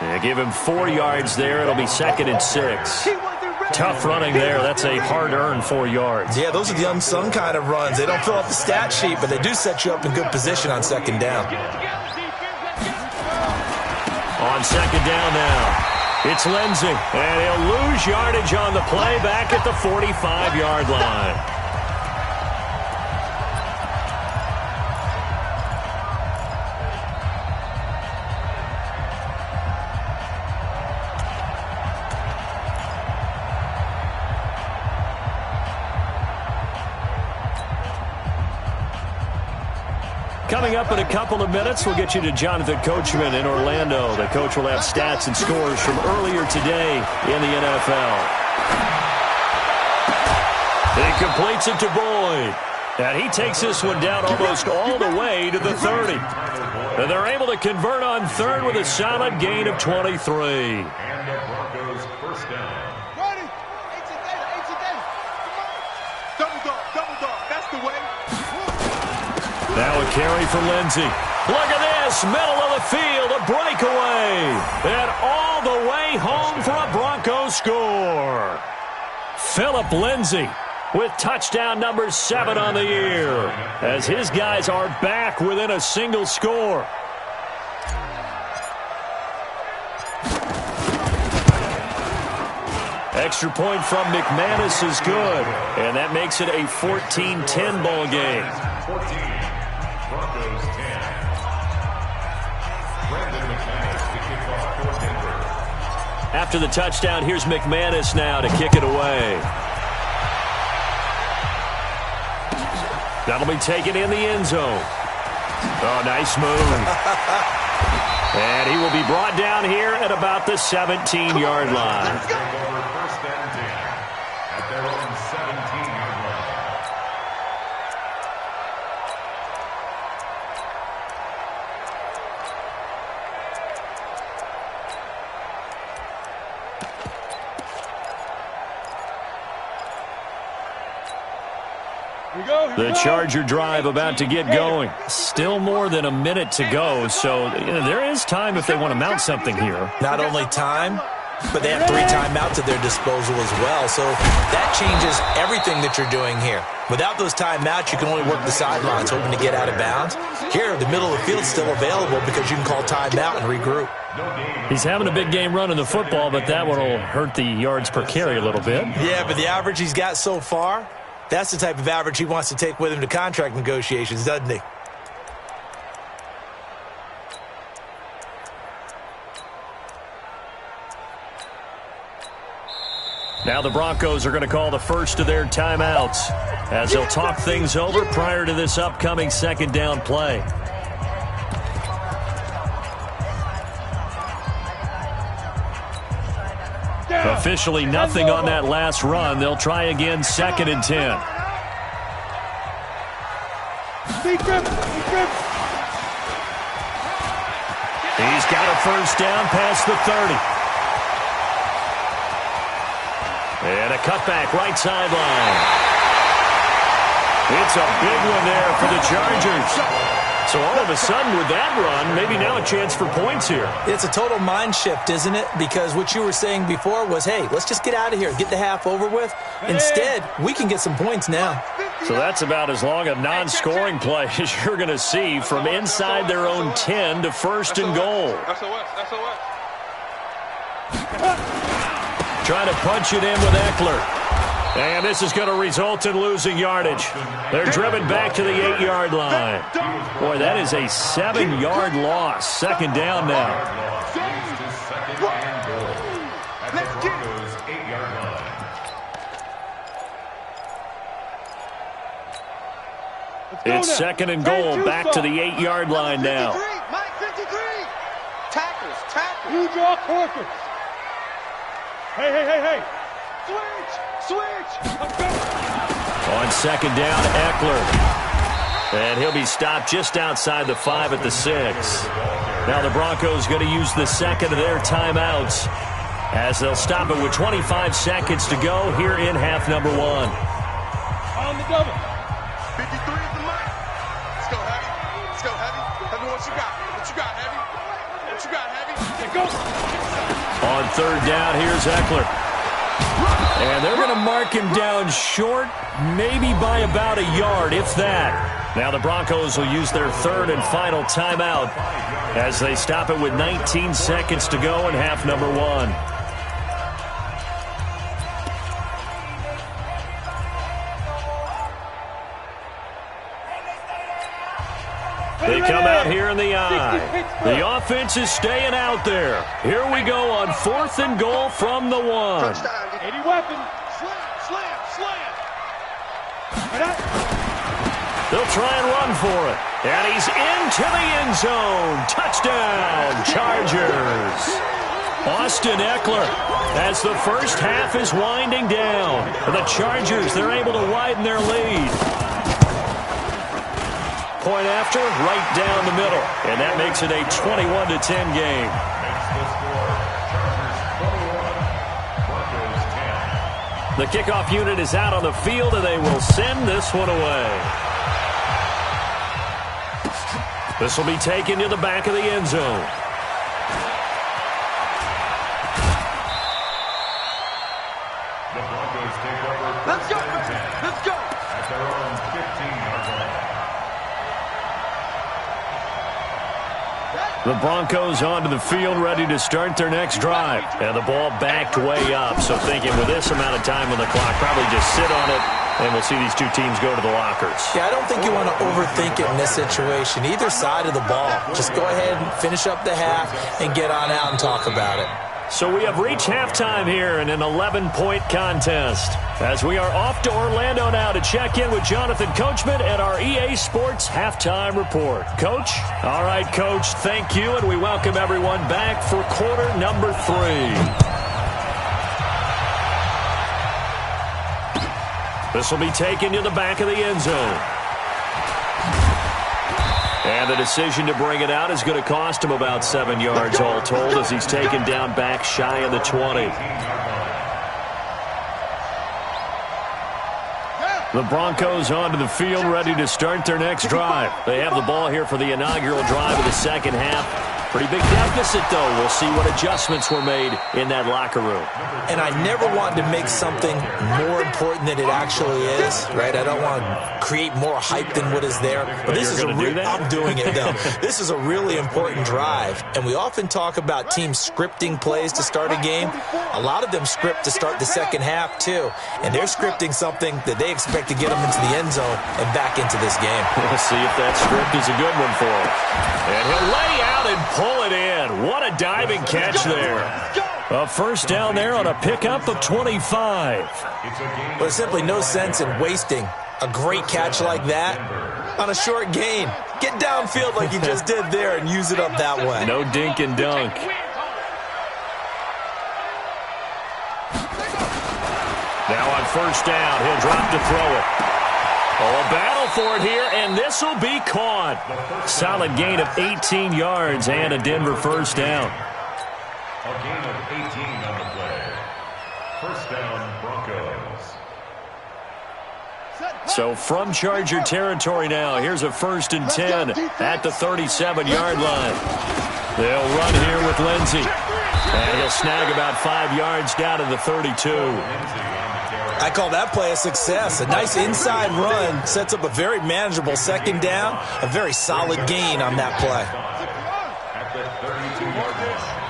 They give him 4 yards there. It'll be 2nd and 6. Tough running there. That's a hard-earned 4 yards. Yeah, those are the unsung kind of runs. They don't fill out the stat sheet, but they do set you up in good position on 2nd down. On 2nd down now, it's Lindsey. And he'll lose yardage on the play back at the 45-yard line. Coming up in a couple of minutes, we'll get you to Jonathan Coachman in Orlando. The coach will have stats and scores from earlier today in the NFL. He completes it to Boyd. And he takes this one down almost all the way to the 30. And they're able to convert on 3rd with a solid gain of 23. And the Broncos first down. Ready? Double dog. That's the way. Now a carry for Lindsey. Look at this, middle of the field, a breakaway. And all the way home for a Broncos score. Phillip Lindsey with touchdown number 7 on the year, as his guys are back within a single score. Extra point from McManus is good, and that makes it a 14-10 ball game. 14. Broncos 10. Brandon McManus to kick off for Denver. After the touchdown, here's McManus now to kick it away. That'll be taken in the end zone. Oh, nice move. And he will be brought down here at about the 17-yard line. First and 10 at their own 17-yard line. The Charger drive about to get going. Still more than a minute to go, so there is time if they want to mount something here. Not only time, but they have 3 timeouts at their disposal as well, so that changes everything that you're doing here. Without those timeouts, you can only work the sidelines, hoping to get out of bounds. Here, the middle of the field's still available because you can call timeout and regroup. He's having a big game running the football, but that one will hurt the yards per carry a little bit. Yeah, but the average he's got so far, that's the type of average he wants to take with him to contract negotiations, doesn't he? Now the Broncos are going to call the first of their timeouts as they'll talk things over prior to this upcoming 2nd down play. Officially nothing on that last run. They'll try again 2nd and 10. He's got a first down past the 30. And a cutback right sideline. It's a big one there for the Chargers. So all of a sudden with that run, maybe now a chance for points here. It's a total mind shift, isn't it? Because what you were saying before was, hey, let's just get out of here, get the half over with. Instead, we can get some points now. So that's about as long a non-scoring play as you're going to see from inside their own 10 to 1st and goal. Trying to punch it in with Eckler. And this is going to result in losing yardage. They're driven back to the 8-yard line. Boy, that is a 7-yard loss. 2nd down now. It's 2nd and goal, back to the 8-yard line now. Mike 53. Tackles. You draw corkers. Hey. Switch. On 2nd down, Eckler. And he'll be stopped just outside the 5 at the 6. Now the Broncos going to use the 2nd of their timeouts as they'll stop it with 25 seconds to go here in half number 1. On the double. 53 is the mic. Let's go, Heavy. Heavy, what you got? Heavy? What you got, Heavy? On third down, here's Eckler. And they're going to mark him down short, maybe by about a yard, if that. Now the Broncos will use their third and final timeout as they stop it with 19 seconds to go in half number one. They come out here in the eye. The offense is staying out there. Here we go on 4th and goal from the 1. Any weapon. Slam. They'll try and run for it. And he's into the end zone. Touchdown, Chargers. Austin Eckler, as the first half is winding down. The Chargers, they're able to widen their lead. Point after, right down the middle. And that makes it a 21-10 game. The kickoff unit is out on the field, and they will send this one away. This will be taken to the back of the end zone. The Broncos take over. Let's go. Let's go. At their own 15-yard line. The Broncos onto the field, ready to start their next drive. And the ball backed way up, so thinking with this amount of time on the clock, probably just sit on it, and we'll see these two teams go to the lockers. Yeah, I don't think you want to overthink it in this situation. Either side of the ball. Just go ahead and finish up the half and get on out and talk about it. So we have reached halftime here in an 11-point contest. As we are off to Orlando now to check in with Jonathan Coachman at our EA Sports Halftime Report. Coach? All right, Coach, thank you, and we welcome everyone back for quarter number 3. This will be taken to the back of the end zone. And the decision to bring it out is going to cost him about 7 yards all told as he's taken down back shy of the 20. The Broncos onto the field ready to start their next drive. They have the ball here for the inaugural drive of the second half. Pretty big deficit, though. We'll see what adjustments were made in that locker room. And I never want to make something more important than it actually is, right? I don't want to create more hype than what is there. But this is I'm doing it, though. This is a really important drive. And we often talk about teams scripting plays to start a game. A lot of them script to start the second half, too. And they're scripting something that they expect to get them into the end zone and back into this game. We'll see if that script is a good one for him. And he'll lay out and pull it in. What a diving catch there. A first down there on a pickup of 25. There's simply no sense in wasting a great catch like that on a short gain. Get downfield like you just did there and use it up that way. No dink and dunk. Now on first down, he'll drop to throw it. Oh, a battle for it here, and this will be caught. Solid gain of 18 yards and a Denver first down. A gain of 18 on the play. First down, Broncos. So from Charger territory now, here's a 1st and 10 at the 37-yard line. They'll run here with Lindsey. And he'll snag about 5 yards down to the 32. I call that play a success. A nice inside run sets up a very manageable second down. A very solid gain on that play. At the 32-yard line.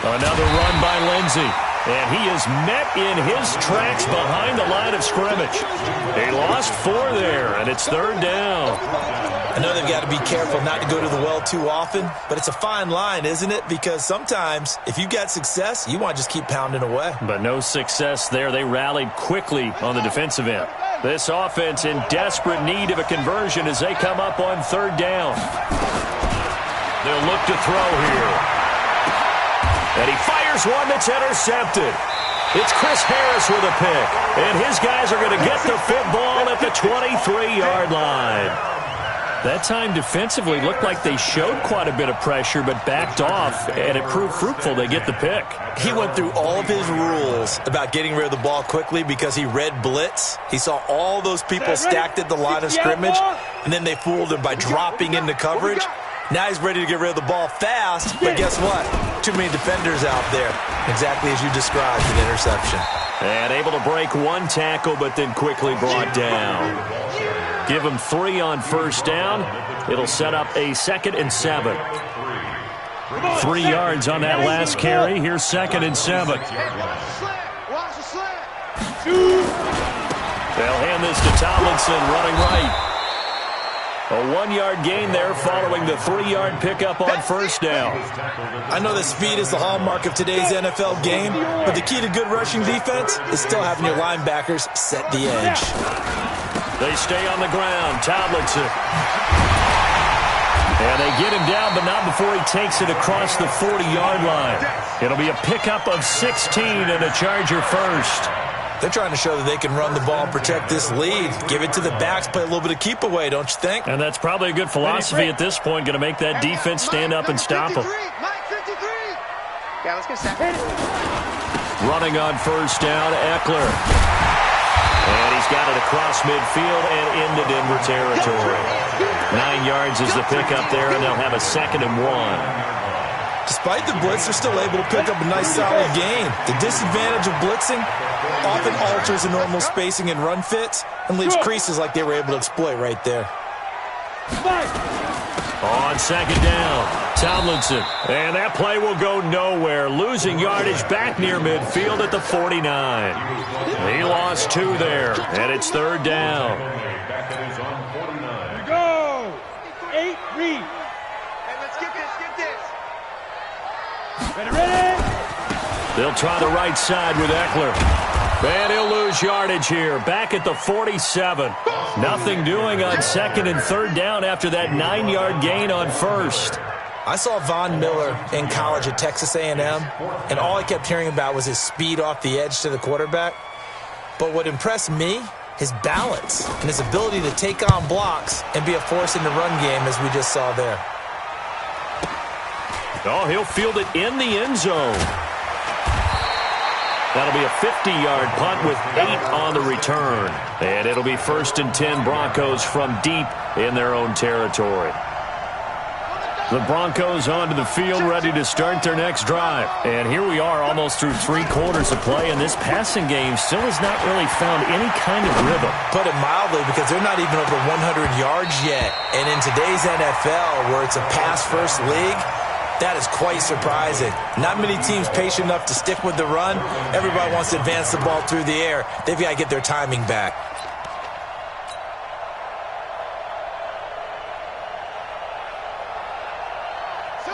Another run by Lindsey. And he is met in his tracks behind the line of scrimmage. He lost 4 there, and it's 3rd down. I know they've got to be careful not to go to the well too often, but it's a fine line, isn't it? Because sometimes, if you've got success, you want to just keep pounding away. But no success there. They rallied quickly on the defensive end. This offense in desperate need of a conversion as they come up on 3rd down. They'll look to throw here. And he fires one that's intercepted. It's Chris Harris with a pick. And his guys are going to get the football at the 23-yard line. That time defensively looked like they showed quite a bit of pressure but backed off, and it proved fruitful. They get the pick. He went through all of his rules about getting rid of the ball quickly because he read blitz. He saw all those people stacked at the line of scrimmage, and then they fooled him by dropping into coverage. Now he's ready to get rid of the ball fast, but guess what? Too many defenders out there. Exactly as you described, an interception. And able to break one tackle, but then quickly brought down. Give him 3 on first down. It'll set up a 2nd and 7. 3 yards on that last carry. Here's 2nd and 7. They'll hand this to Tomlinson, running right. A 1-yard gain there following the 3-yard pickup on first down. I know that speed is the hallmark of today's NFL game, but the key to good rushing defense is still having your linebackers set the edge. They stay on the ground. Tomlinson. And they get him down, but not before he takes it across the 40-yard line. It'll be a pickup of 16 and a Charger first. They're trying to show that they can run the ball and protect this lead. Give it to the backs, play a little bit of keep away, don't you think? And that's probably a good philosophy at this point, going to make that defense stand up and stop them. Yeah, let's get set. Running on first down, Eckler. And he's got it across midfield and into Denver territory. 9 yards is the pickup there, and they'll have a 2nd and 1. Despite the blitz, they're still able to pick up a nice solid gain. The disadvantage of blitzing often alters the normal spacing and run fits and leaves creases like they were able to exploit right there. On 2nd down, Tomlinson. And that play will go nowhere. Losing yardage back near midfield at the 49. He lost 2 there, and it's 3rd down. Here we go. 8, read. Hey, let's get this. Ready. They'll try the right side with Eckler. And he'll lose yardage here. Back at the 47. Nothing doing on 2nd and 3rd down after that 9-yard gain on first. I saw Von Miller in college at Texas A&M, and all I kept hearing about was his speed off the edge to the quarterback. But what impressed me, his balance and his ability to take on blocks and be a force in the run game, as we just saw there. Oh, he'll field it in the end zone. That'll be a 50-yard punt with 8 on the return. And it'll be 1st and 10 Broncos from deep in their own territory. The Broncos onto the field, ready to start their next drive. And here we are almost through 3 quarters of play, and this passing game still has not really found any kind of rhythm. Put it mildly, because they're not even over 100 yards yet. And in today's NFL, where it's a pass-first league, that is quite surprising. Not many teams patient enough to stick with the run. Everybody wants to advance the ball through the air. They've got to get their timing back.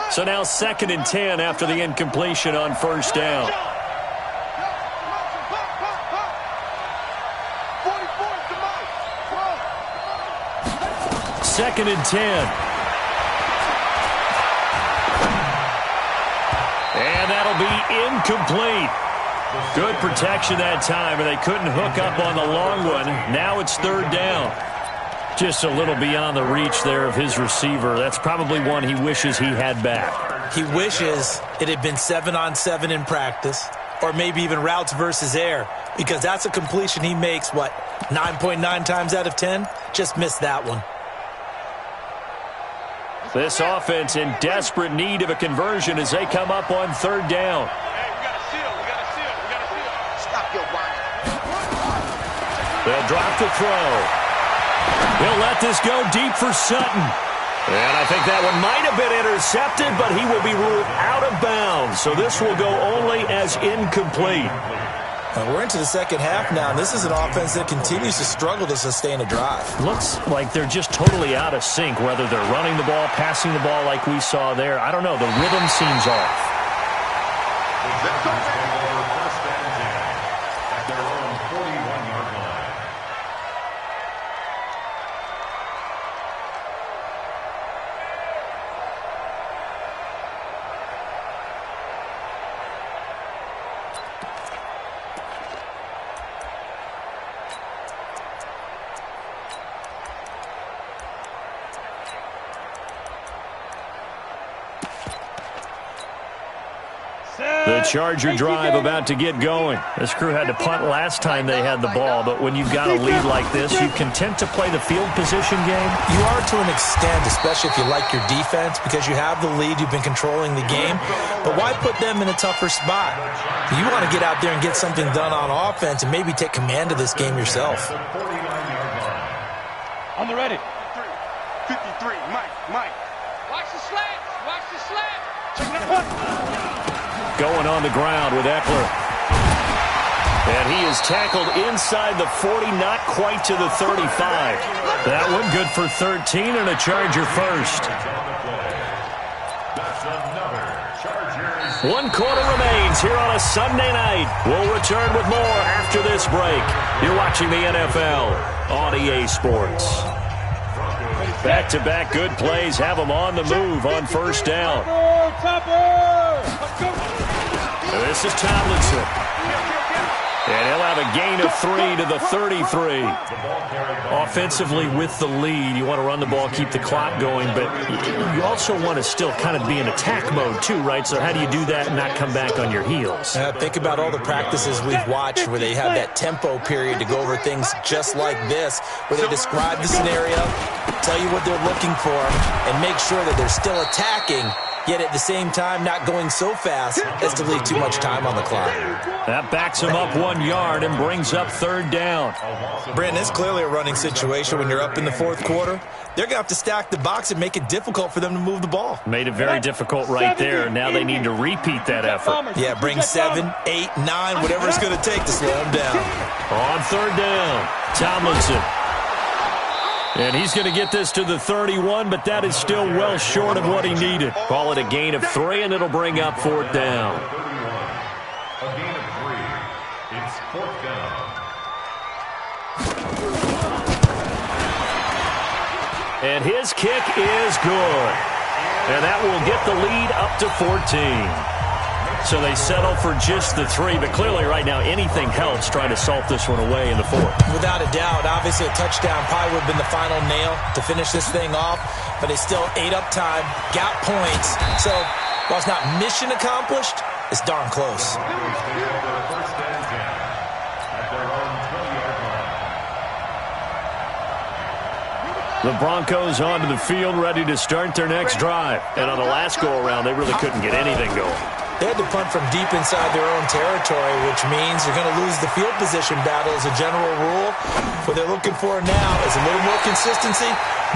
So now 2nd and 10 after the incompletion on first down. 2nd and 10. And that'll be incomplete. Good protection that time, and they couldn't hook up on the long one. Now it's 3rd down. Just a little beyond the reach there of his receiver. That's probably one he wishes he had back. He wishes it had been 7-on-7 in practice, or maybe even routes versus air, because that's a completion he makes, 9.9 times out of 10? Just missed that one. This offense in desperate need of a conversion as they come up on 3rd down. Hey, we got to seal. Stop your whining. They'll drop the throw. He'll let this go deep for Sutton. And I think that one might have been intercepted, but he will be ruled out of bounds. So this will go only as incomplete. And we're into the second half now, and this is an offense that continues to struggle to sustain a drive. Looks like they're just totally out of sync, whether they're running the ball, passing the ball like we saw there. I don't know. The rhythm seems off. The Charger drive about to get going. This crew had to punt last time they had the ball, but when you've got a lead like this, you content to play the field position game? You are to an extent, especially if you like your defense, because you have the lead, you've been controlling the game. But why put them in a tougher spot? You want to get out there and get something done on offense and maybe take command of this game yourself. On the ready. 53, Mike. Watch the sled. Watch the sled. Going on the ground with Eckler. And he is tackled inside the 40, not quite to the 35. That one good for 13 and a Charger first. 1 quarter remains here on a Sunday night. We'll return with more after this break. You're watching the NFL on EA Sports. Back-to-back good plays have them on the move on first down. This is Tomlinson. And he'll have a gain of 3 to the 33. Offensively with the lead, you want to run the ball, keep the clock going, but you also want to still kind of be in attack mode too, right? So how do you do that and not come back on your heels? Think about all the practices we've watched where they have that tempo period to go over things just like this, where they describe the scenario, tell you what they're looking for, and make sure that they're still attacking, yet at the same time not going so fast as to leave too much time on the clock. That backs him up 1 yard and brings up third down. Brandon, it's clearly a running situation when you're up in the fourth quarter. They're going to have to stack the box and make it difficult for them to move the ball. Made it very difficult right there. Now they need to repeat that effort. Yeah, bring 7, 8, 9, whatever it's going to take to slow them down. On third down, Tomlinson. And he's going to get this to the 31, but that is still well short of what he needed. Call it a gain of 3, and it'll bring up fourth down. A gain of 3. It's fourth down. And his kick is good. And that will get the lead up to 14. So they settle for just the 3, but clearly right now anything helps trying to salt this one away in the fourth. Without a doubt, obviously a touchdown probably would have been the final nail to finish this thing off, but they still ate up time, got points. So while it's not mission accomplished, it's darn close. The Broncos onto the field ready to start their next drive. And on the last go-around, they really couldn't get anything going. They had to punt from deep inside their own territory, which means you're going to lose the field position battle as a general rule. What they're looking for now is a little more consistency,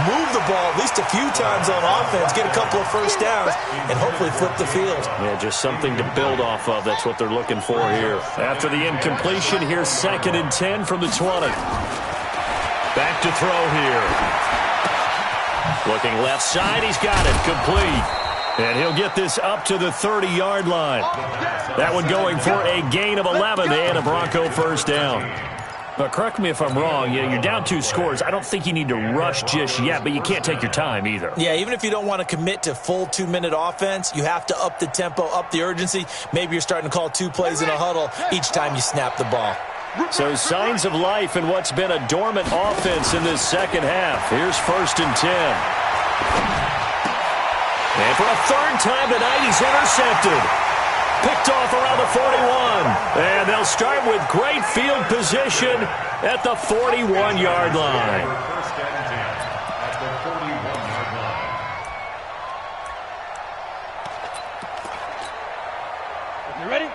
move the ball at least a few times on offense, get a couple of first downs, and hopefully flip the field. Yeah, just something to build off of. That's what they're looking for here. After the incompletion, here's 2nd and 10 from the 20. Back to throw here. Looking left side, he's got it, complete. And he'll get this up to the 30-yard line. That one going for a gain of 11 and a Bronco first down. But correct me if I'm wrong, you're down 2 scores. I don't think you need to rush just yet, but you can't take your time either. Yeah, even if you don't want to commit to full 2-minute offense, you have to up the tempo, up the urgency. Maybe you're starting to call 2 plays in a huddle each time you snap the ball. So signs of life in what's been a dormant offense in this second half. Here's 1st and 10. And for a third time tonight, he's intercepted. Picked off around the 41. And they'll start with great field position at the 41-yard line. First and 10 at the 41-yard line. You ready?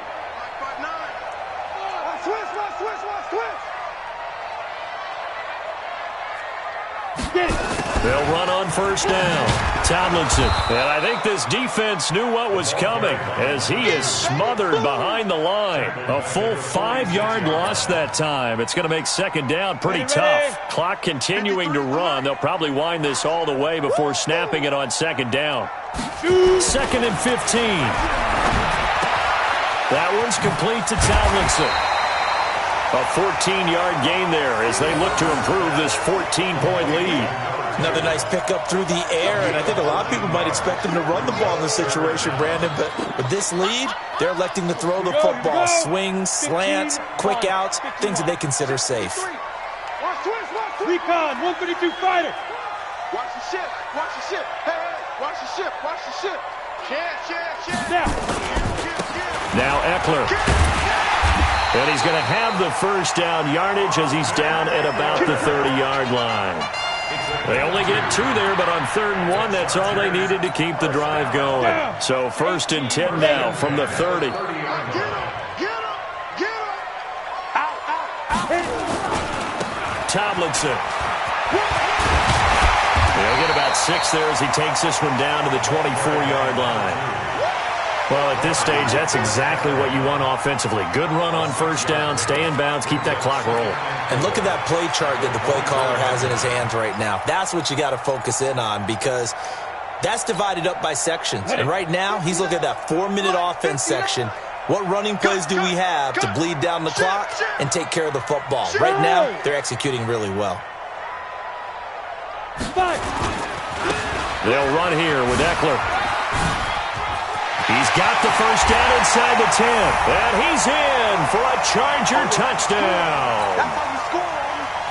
Get it. They'll run on first down. Tomlinson. And I think this defense knew what was coming as he is smothered behind the line. A full 5-yard loss that time. It's going to make second down pretty tough. Clock continuing to run. They'll probably wind this all the way before snapping it on second down. 2nd and 15. That one's complete to Tomlinson. A 14-yard gain there as they look to improve this 14-point lead. Another nice pickup through the air, and I think a lot of people might expect them to run the ball in this situation, Brandon, but with this lead, they're electing to throw the football. Swings, slants, quick outs, things that they consider safe. Recon, 152 fighter. Watch the ship. Watch the ship. Hey, watch the ship. Watch the ship. Ship. Now. Now Eckler. And he's going to have the first down yardage as he's down at about the 30-yard line. They only get 2 there, but on 3rd and 1, that's all they needed to keep the drive going. So 1st and 10 now from the 30. Tomlinson. They'll get about 6 there as he takes this one down to the 24-yard line. Well, at this stage, that's exactly what you want offensively. Good run on 1st down, stay in bounds, keep that clock rolling. And look at that play chart that the play caller has in his hands right now. That's what you got to focus in on because that's divided up by sections. And right now, he's looking at that 4-minute offense section. What running plays do we have to bleed down the clock and take care of the football? Right now, they're executing really well. They'll run here with Eckler. He's got the first down inside the 10. And he's in for a Charger touchdown.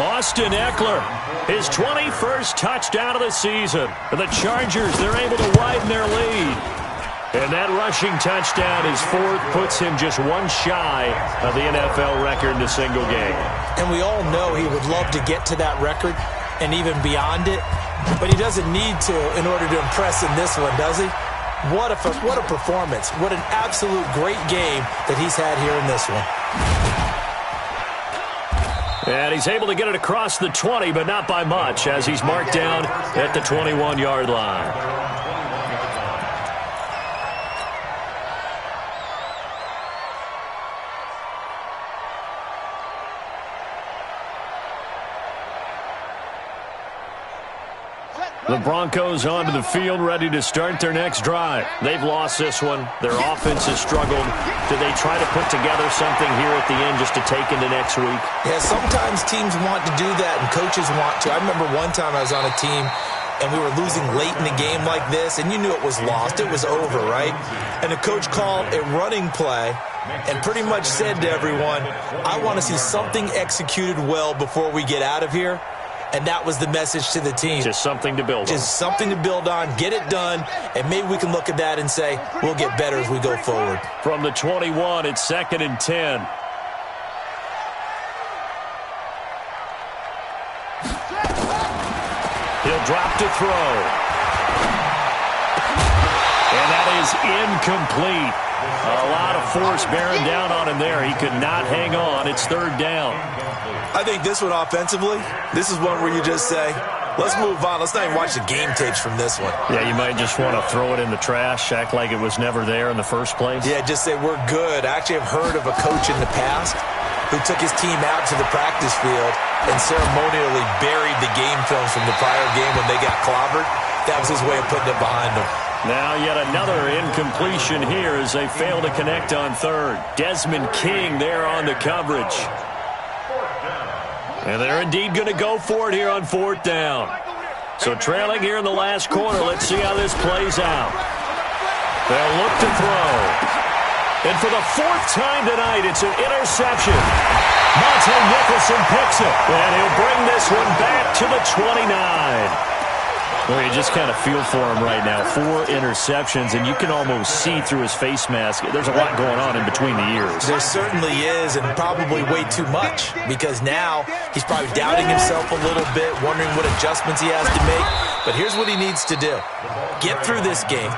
Austin Eckler, his 21st touchdown of the season. And the Chargers, they're able to widen their lead. And that rushing touchdown, his 4th, puts him just 1 shy of the NFL record in a single game. And we all know he would love to get to that record and even beyond it. But he doesn't need to in order to impress in this one, does he? What a performance. What an absolute great game that he's had here in this one. And he's able to get it across the 20, but not by much, as he's marked down at the 21-yard line. The Broncos onto the field, ready to start their next drive. They've lost this one. Their offense has struggled. Do they try to put together something here at the end just to take into next week? Yeah, sometimes teams want to do that, and coaches want to. I remember one time I was on a team, and we were losing late in the game like this, and you knew it was lost. It was over, right? And the coach called a running play and pretty much said to everyone, I want to see something executed well before we get out of here. And that was the message to the team. Just something to build on. Just something to build on, get it done, and maybe we can look at that and say, we'll get better as we go forward. From the 21, it's 2nd and 10. He'll drop to throw. And that is incomplete. A lot of force bearing down on him there. He could not hang on. It's 3rd down. I think this one offensively, this is one where you just say, let's move on. Let's not even watch the game tapes from this one. Yeah, you might just want to throw it in the trash, act like it was never there in the first place. Yeah, just say we're good. I actually have heard of a coach in the past who took his team out to the practice field and ceremonially buried the game films from the prior game when they got clobbered. That was his way of putting it behind them. Now yet another incompletion here as they fail to connect on 3rd. Desmond King there on the coverage. And they're indeed going to go for it here on 4th down. So trailing here in the last quarter, let's see how this plays out. They'll look to throw. And for the 4th time tonight, it's an interception. Monte Nicholson picks it. And he'll bring this one back to the 29. Well, you just kind of feel for him right now. 4 interceptions, and you can almost see through his face mask. There's a lot going on in between the ears. There certainly is, and probably way too much, because now he's probably doubting himself a little bit, wondering what adjustments he has to make. But here's what he needs to do. Get through this game.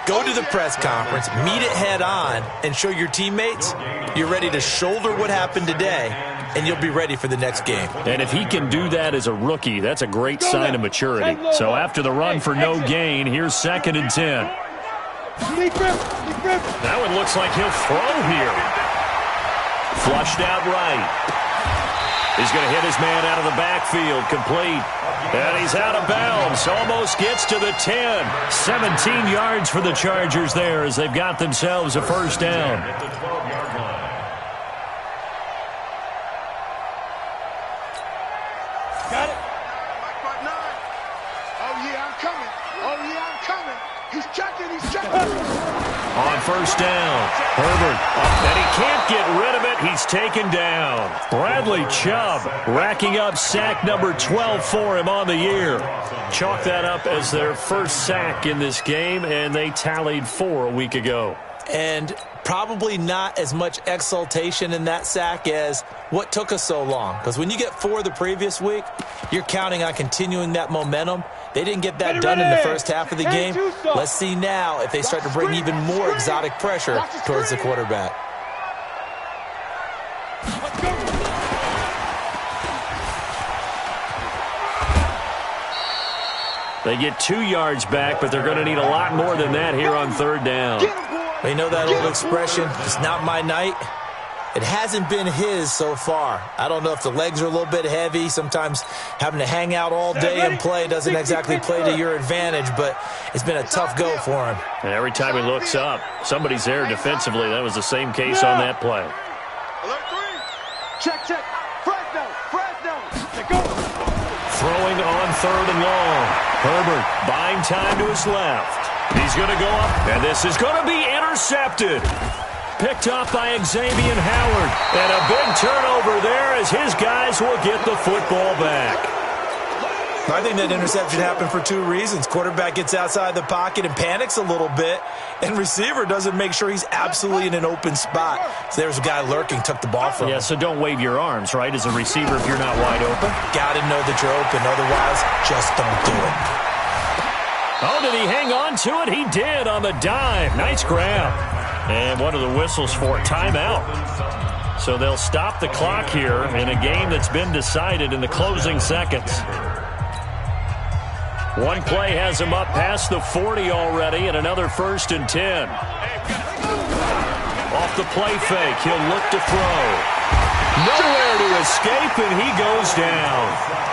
Go to the press conference, meet it head on, and show your teammates you're ready to shoulder what happened today, and you'll be ready for the next game. And if he can do that as a rookie, that's a great sign of maturity. So after the run for no gain, here's 2nd and 10. That one looks like he'll throw here. Flushed out right. He's going to hit his man out of the backfield, complete. And he's out of bounds, almost gets to the 10. 17 yards for the Chargers there as they've got themselves a first down. Got it. Oh, yeah, I'm coming. Oh, yeah, I'm coming. He's checking. On first down, Herbert, and he can't get rid of it. He's taken down. Bradley Chubb racking up sack number 12 for him on the year. Chalk that up as their first sack in this game, and they tallied 4 a week ago. And probably not as much exultation in that sack as what took us so long. Because when you get 4 the previous week, you're counting on continuing that momentum. They didn't get that done in the first half of the game. Let's see now if they start to bring even more exotic pressure towards the quarterback. They get 2 yards back, but they're going to need a lot more than that here on 3rd down. You know that old expression, it's not my night? It hasn't been his so far. I don't know if the legs are a little bit heavy. Sometimes having to hang out all day and play doesn't exactly play to your advantage, but it's been a tough go for him. And every time he looks up, somebody's there defensively. That was the same case on that play. Alert 3. Check. Fresno. Go. Throwing on 3rd and long. Herbert buying time to his left. He's going to go up, and this is going to be intercepted. Picked off by Xavier Howard. And a big turnover there as his guys will get the football back. I think that interception happened for 2 reasons. Quarterback gets outside the pocket and panics a little bit, and receiver doesn't make sure he's absolutely in an open spot. So there's a guy lurking, took the ball from him. Yeah, so don't wave your arms, right, as a receiver if you're not wide open. Got to know that you're open, otherwise just don't do it. Oh, did he hang on to it? He did on the dive. Nice grab. And what are the whistles for? Timeout. So they'll stop the clock here in a game that's been decided in the closing seconds. One play has him up past the 40 already, and another 1st and 10. Off the play fake, he'll look to throw. Nowhere to escape, and he goes down.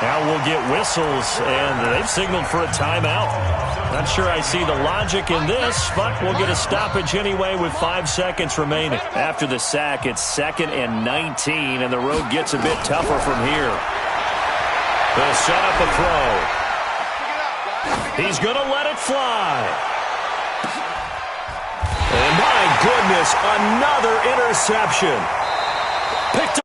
Now we'll get whistles, and they've signaled for a timeout. Not sure I see the logic in this, but we'll get a stoppage anyway with 5 seconds remaining. After the sack, it's 2nd and 19, and the road gets a bit tougher from here. They'll set up a throw. He's going to let it fly. And my goodness, another interception. Picked